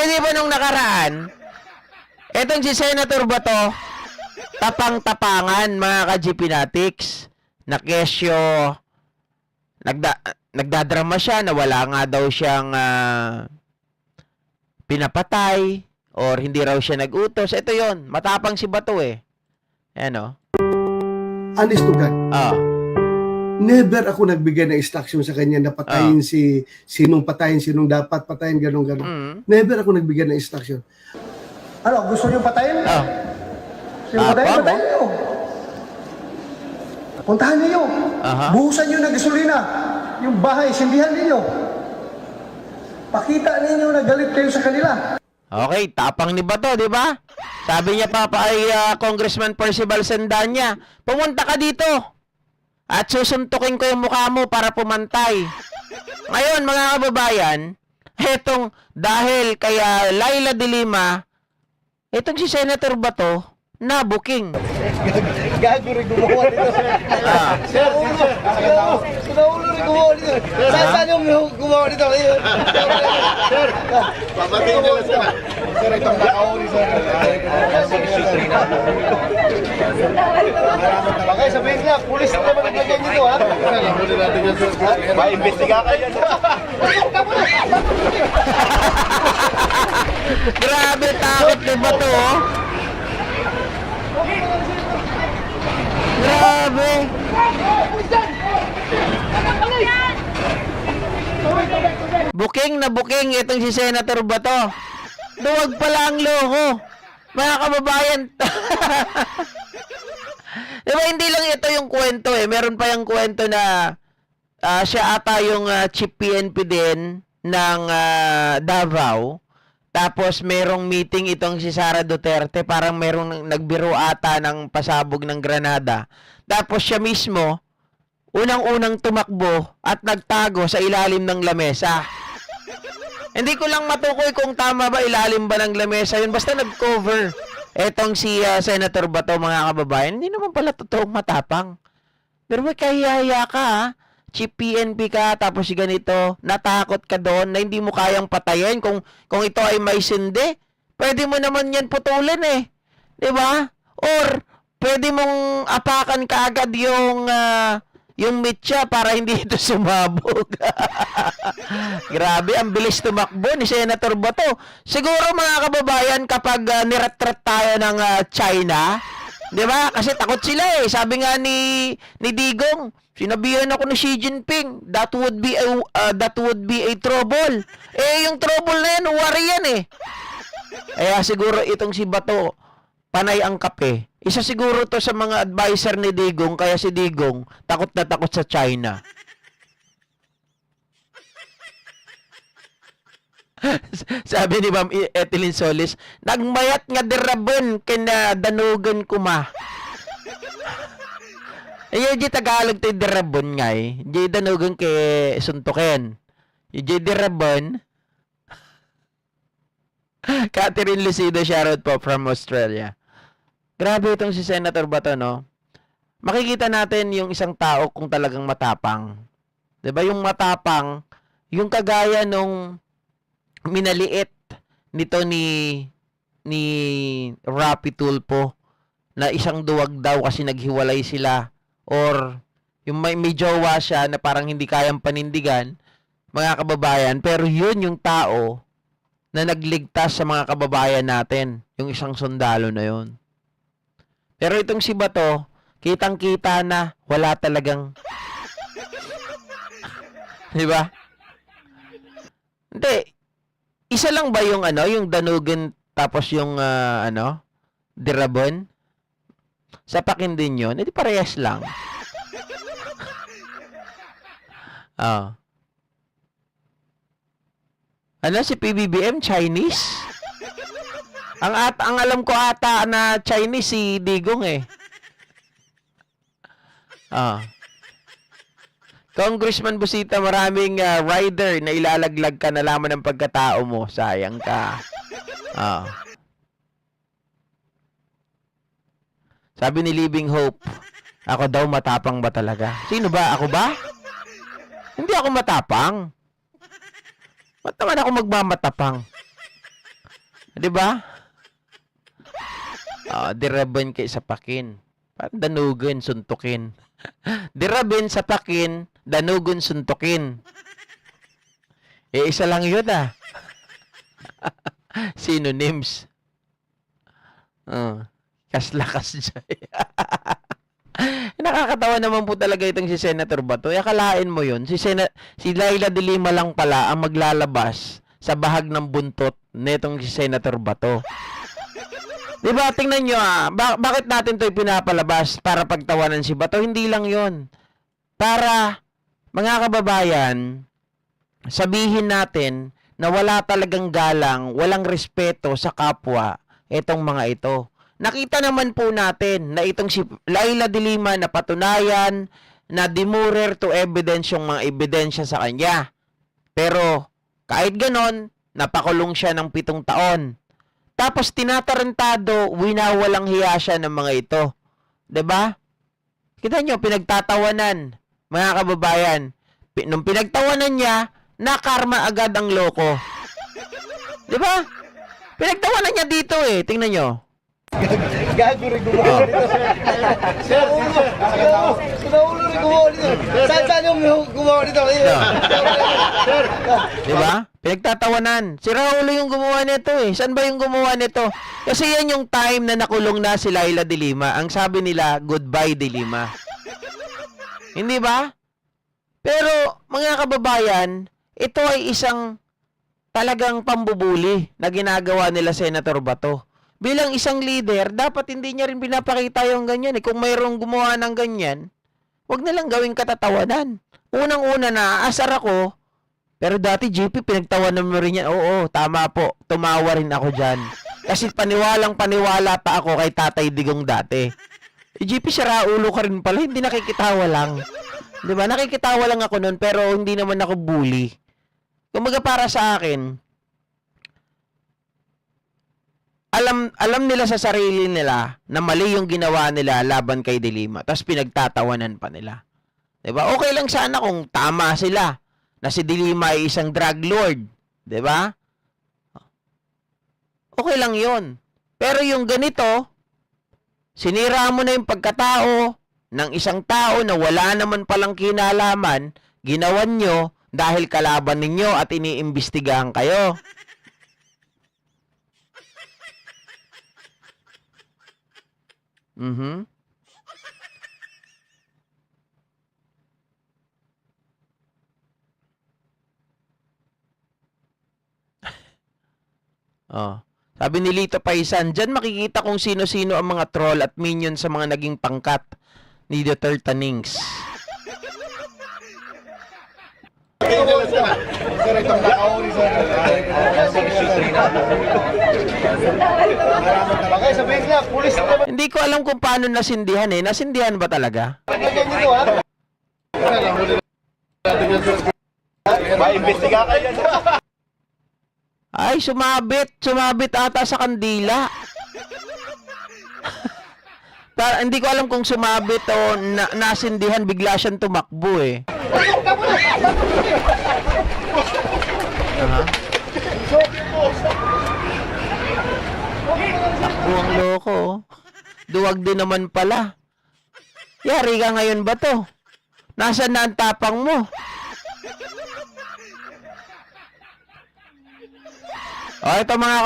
di ba nung nakaraan, etong si Senator Bato, tapang-tapangan mga ka-GPnatics, na kesyo, nagdadrama siya na wala nga daw siyang pinapatay or hindi raw siya nag-utos. Ito yon, matapang si Bato eh. Ayan o. Honest to God. Never ako nagbigay ng instruction sa kanya na patayin sinong patayin, sinong dapat patayin, gano'n. Never ako nagbigay ng instruction. Ano, gusto niyo patayin? Sino patayin? Patayin niyo. Puntahan niyo. Buhusan niyo ng gasolina. Yung bahay, sindihan niyo. Pakita ninyo na galit kayo sa kanila. Okay, tapang ni Bato, di ba? Sabi niya pa ay Congressman Percival Sandanya, pumunta ka dito at susuntukin ko yung mukha mo para pumantay. Ngayon, mga kababayan, etong dahil kaya Laila de Lima, etong si Senator Bato, na-booking. Gago rin gumawa dito, sir. Sir. Sinaulo rin gumawa dito. Saan yung gumawa dito? Sir. Pamatiin nyo lang, sir. Sir, itong nakauli, sir. Okay, sabihin niya, pulis na naman ang ganyan dito, ha? Huli natin yan, sir. Maimbestiga kayo. Grabe, takot ni Bato, oh. Grabe. Booking na booking itong si Senator Bato. Duwag pala ang loko. Mga kababayan. Diba hindi lang ito yung kwento eh. Meron pa yung kwento na siya ata yung chief PNP din ng Davao. Tapos merong meeting itong si Sara Duterte, parang merong nagbiro ata ng pasabog ng granada. Tapos siya mismo, unang-unang tumakbo at nagtago sa ilalim ng lamesa. Hindi ko lang matukoy kung tama ba ilalim ba ng lamesa yun. Basta nag-cover. Etong si Senator Bato, mga kababayan, hindi naman pala totoong matapang. Pero may kahiyaya ka, ha? Chief PNP ka, tapos ganito, natakot ka doon na hindi mo kayang patayin kung ito ay may sindi. Pwede mo naman yan putulin eh. Diba? Or, pwede mong apakan kaagad yung mitya para hindi ito sumabog. Grabe, ang bilis tumakbo ni Senator Bato. Siguro mga kababayan, kapag niretret tayo ng China, di ba? Kasi takot sila eh. Sabi nga ni Digong, sinabihan ako ni Xi Jinping, that would be a trouble. Eh, yung trouble na yan, worry yan eh. Kaya siguro itong si Bato, panay ang kape. Isa siguro to sa mga advisor ni Digong, kaya si Digong, takot na takot sa China. Sabi ni Ma'am Etelyn Solis, nagmayat nga derabon kina danugan kuma. Yung di Tagalog tayo derabon nga eh. Di danugan kay suntukin. Yung di derabon, Catherine Lucido, shoutout po from Australia. Grabe itong si Senator Bato, no? Makikita natin yung isang tao kung talagang matapang. 'Di ba yung matapang, yung kagaya nung minaliit nito ni Rapi Tulfo na isang duwag daw kasi naghiwalay sila or yung may jowa siya na parang hindi kayang panindigan, mga kababayan, pero yun yung tao na nagligtas sa mga kababayan natin, yung isang sundalo na yun. Pero itong si Bato, kitang-kita na wala talagang di ba? Hindi. Isa lang ba yung yung danugan tapos yung dirabon? Sapakin din yun. Hindi parehas lang. Ano si PBBM Chinese? Ang alam ko ata na Chinese si Digong eh. Congressman Busita, maraming rider na ilalaglag ka na lamang ng pagkatao mo. Sayang ka. Sabi ni Living Hope, ako daw matapang ba talaga? Sino ba? Ako ba? Hindi ako matapang. Ba't naman ako magmamatapang? 'Di ba? Dirabin kay sapakin. Danugan, suntukin. Dirabin, sapakin, danugan, suntukin. Isa lang yun Synonyms. Kas-lakas dyan. Nakakatawa naman po talaga itong si Senator Bato. Akalain mo yun, si Laila de Lima lang pala ang maglalabas sa bahag ng buntot netong si Senator Bato. Diba, tingnan nyo bakit natin ito pinapalabas para pagtawanan si Bato? Hindi lang yon. Para, mga kababayan, sabihin natin na wala talagang galang, walang respeto sa kapwa itong mga ito. Nakita naman po natin na itong si Laila de Lima na patunayan na demurrer to evidence yung mga ebidensya sa kanya. Pero, kahit ganon, napakulong siya ng 7 taon. Tapos tinatarantado, winawalang hiya siya ng mga ito. 'Di ba? Kita nyo, pinagtatawanan, mga kababayan. Nung pinagtawanan niya, nakarma agad ang loko. 'Di ba? Pinagtawanan niya dito tingnan nyo. Gago rin gumawa dito, sir. Sir, sinaulo rin gumawa dito. Saan yung gumawa dito? Sir. Di ba? Pinagtatawanan. Si Raulo yung gumawa nito Saan ba yung gumawa nito? Kasi yan yung time na nakulong na si Laila de Lima. Ang sabi nila, goodbye de Lima. Hindi ba? Pero, mga kababayan, ito ay isang talagang pambubuli na ginagawa nila Senator Bato. Bilang isang leader, dapat hindi niya rin pinapakita yung ganyan. Kung mayroong gumawa ng ganyan, wag na lang gawing katatawanan. Unang-una na, asar ako, pero dati GP, pinagtawanan mo rin yan. Oo, tama po. Tumawa rin ako dyan. Kasi paniwalang-paniwala pa ako kay Tatay Digong dati. GP, Raulo ka rin pala. Hindi nakikitawa lang. Di ba? Nakikitawa lang ako nun, pero hindi naman ako bully. Kumaga para sa akin, alam nila sa sarili nila na mali yung ginawa nila laban kay de Lima. Tapos pinagtatawanan pa nila. Diba? Okay lang sana kung tama sila na si de Lima ay isang drug lord. Diba? Okay lang yun. Pero yung ganito, sinira mo na yung pagkatao ng isang tao na wala naman palang kinalaman, ginawan nyo dahil kalaban ninyo at iniimbestigahan kayo. Sabi ni Lito Paisan, dyan makikita kung sino-sino ang mga troll at minion sa mga naging pangkat ni Duterte Nings. Sir, itong nakauli, sir. Okay, sabihin nga, pulis na Hindi ko alam kung paano nasindihan Nasindihan ba talaga? ganyan dito, ha? Maimbestiga kayo yan. Ay, sumabit ata sa kandila. Hindi ko alam kung sumabit o nasindihan, bigla siyang tumakbo Takbo ang loko. Duwag din naman pala. Yari ka ngayon ba to? Nasaan na ang tapang mo? Ito mga